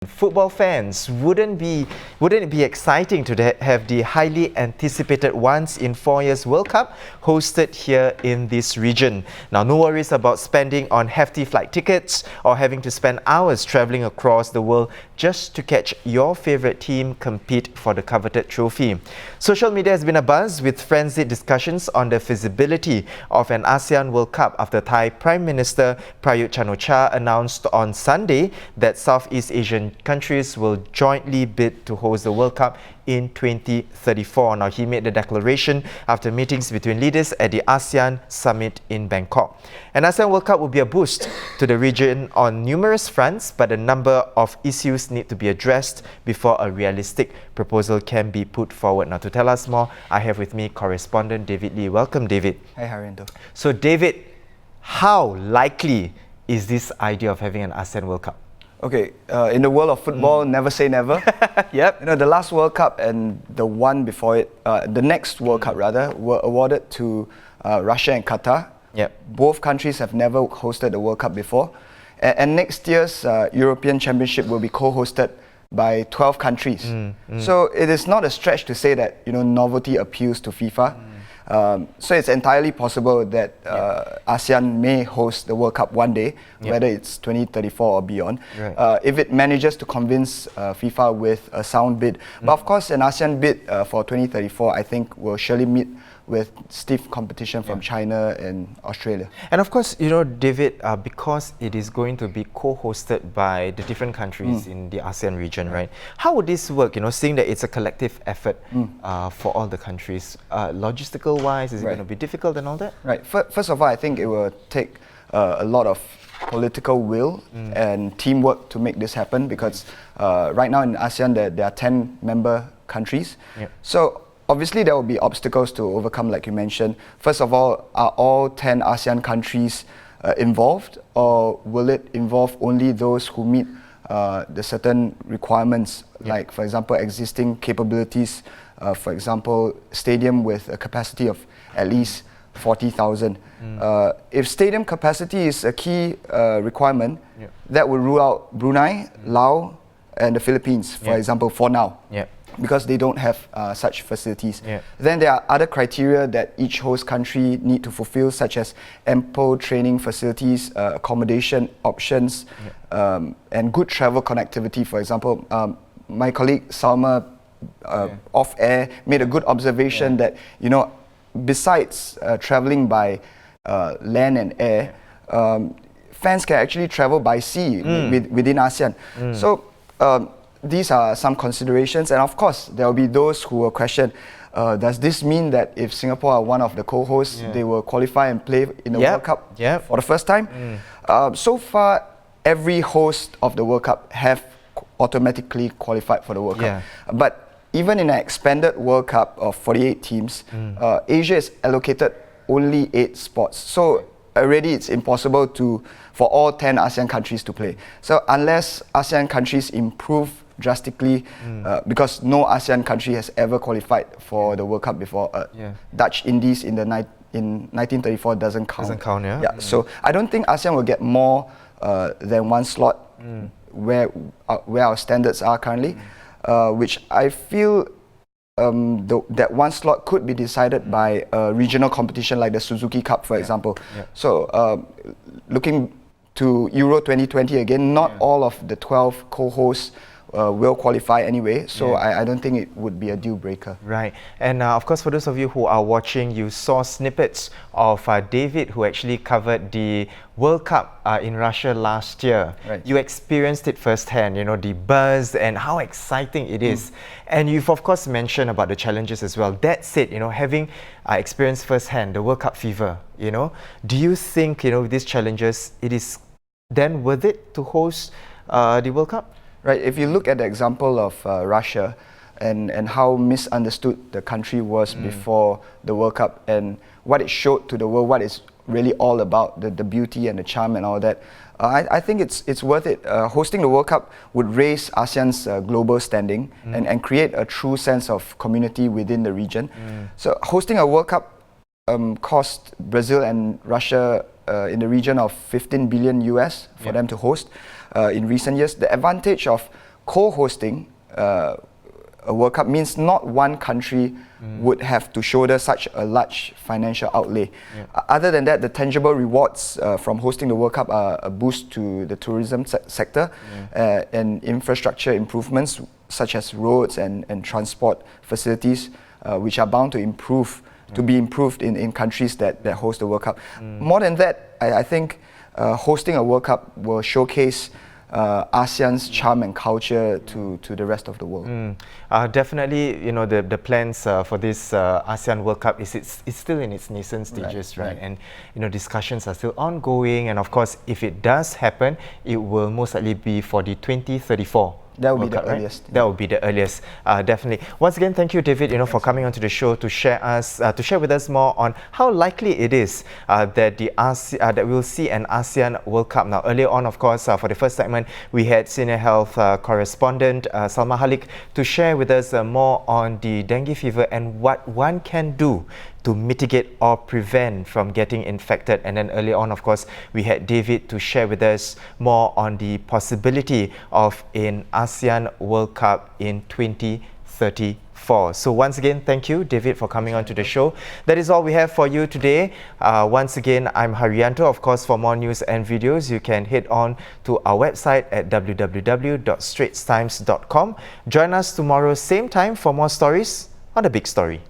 Football fans, wouldn't it be exciting to have the highly anticipated once in 4 years World Cup hosted here in this region? Now, no worries about spending on hefty flight tickets or having to spend hours travelling across the world just to catch your favourite team compete for the coveted trophy. Social media has been abuzz with frenzied discussions on the feasibility of an Asean World Cup after Thai Prime Minister Prayut Chan-o-cha announced on Sunday that Southeast Asian countries will jointly bid to host the World Cup in 2034. Now, he made the declaration after meetings between leaders at the ASEAN Summit in Bangkok. An ASEAN World Cup will be a boost to the region on numerous fronts, but a number of issues need to be addressed before a realistic proposal can be put forward. Now, to tell us more, I have with me Correspondent David Lee. Welcome, David. Hi, Harindo. So, David, how likely is this idea of having an ASEAN World Cup? Okay, in the world of football, never say never. Yep. You know, the last World Cup and the one before it, the next World Cup rather, were awarded to Russia and Qatar. Yep. Both countries have never hosted a World Cup before. And next year's European Championship will be co-hosted by 12 countries. So it is not a stretch to say that, you know, novelty appeals to FIFA. So it's entirely possible that ASEAN may host the World Cup one day, whether it's 2034 or beyond, if it manages to convince FIFA with a sound bid. But of course, an ASEAN bid for 2034, I think, will surely meet with stiff competition from China and Australia. And of course, you know, David, because it is going to be co-hosted by the different countries in the ASEAN region, right? How would this work, you know, seeing that it's a collective effort for all the countries? Logistical-wise, is it going to be difficult and all that? Right. First of all, I think it will take a lot of political will and teamwork to make this happen, because right now in ASEAN there are 10 member countries. So obviously, there will be obstacles to overcome, like you mentioned. First of all, are all 10 ASEAN countries involved, or will it involve only those who meet the certain requirements, like, for example, existing capabilities, for example, stadium with a capacity of at least 40,000. If stadium capacity is a key requirement, that will rule out Brunei, Laos, and the Philippines, for example, for now. Because they don't have such facilities. Then there are other criteria that each host country need to fulfill, such as ample training facilities, accommodation options, and good travel connectivity. For example, my colleague Salma, off air, made a good observation that, you know, besides traveling by land and air, fans can actually travel by sea within ASEAN. So these are some considerations, and of course there will be those who will question, does this mean that if Singapore are one of the co-hosts, they will qualify and play in the World Cup for the first time? So far, every host of the World Cup have automatically qualified for the World Cup. But even in an expanded World Cup of 48 teams, Asia is allocated only 8 spots. So already it's impossible for all 10 ASEAN countries to play. So unless ASEAN countries improve drastically, because no ASEAN country has ever qualified for the World Cup before. Dutch Indies in 1934 doesn't count. So I don't think ASEAN will get more than one slot where our standards are currently, which I feel that one slot could be decided by a regional competition like the Suzuki Cup, for example. So looking to Euro 2020 again, not all of the 12 co-hosts will qualify anyway, so I don't think it would be a deal breaker. Right, and of course, for those of you who are watching, you saw snippets of David, who actually covered the World Cup in Russia last year. You experienced it firsthand, you know, the buzz and how exciting it is. And you've of course mentioned about the challenges as well. That said, you know, having experienced firsthand the World Cup fever, you know, do you think, you know, with these challenges, it is then worth it to host the World Cup? Right, if you look at the example of Russia and how misunderstood the country was before the World Cup, and what it showed to the world, what it's really all about, the beauty and the charm and all that, I think it's worth it. Hosting the World Cup would raise ASEAN's global standing and create a true sense of community within the region. So hosting a World Cup cost Brazil and Russia in the region of 15 billion US for them to host in recent years. The advantage of co-hosting a World Cup means not one country would have to shoulder such a large financial outlay. Other than that, the tangible rewards from hosting the World Cup are a boost to the tourism sector and infrastructure improvements such as roads and transport facilities, which are bound to be improved in countries that host the World Cup. More than that, I think hosting a World Cup will showcase ASEAN's charm and culture to the rest of the world. Definitely, the plans for this ASEAN World Cup it's still in its nascent stages, right? And discussions are still ongoing. And of course, if it does happen, it will most likely be for the 2034. That would be the earliest. That would be the earliest, definitely. Once again, thank you, David, for coming onto the show to share with us more on how likely it is that that we'll see an ASEAN World Cup. Now, earlier on, of course, for the first segment, we had senior health correspondent Salma Halik to share with us more on the dengue fever and what one can do to mitigate or prevent from getting infected. And then earlier on, of course, we had David to share with us more on the possibility of an ASEAN World Cup in 2034. So once again, thank you, David, for coming on to the show. That is all we have for you today. Once again, I'm Haryanto. Of course, for more news and videos, you can head on to our website at www.straitstimes.com. Join us tomorrow, same time, for more stories on The Big Story.